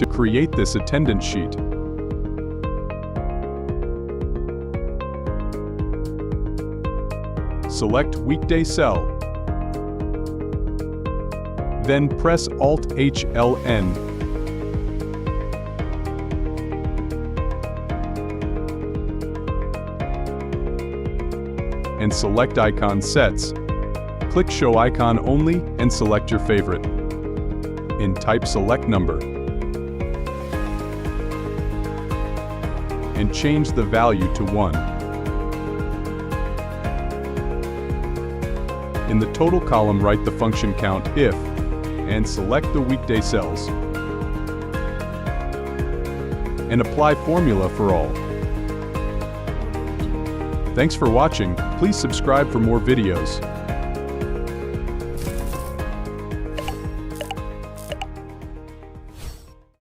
to create this attendance sheet. Select weekday cell. Then press Alt-HLN. And select icon sets. Click Show Icon Only and select your favorite. In type select number. And change the value to 1. In the total column, write the function count if, and select the weekday cells. And apply formula for all. Thanks for watching. Please subscribe for more videos.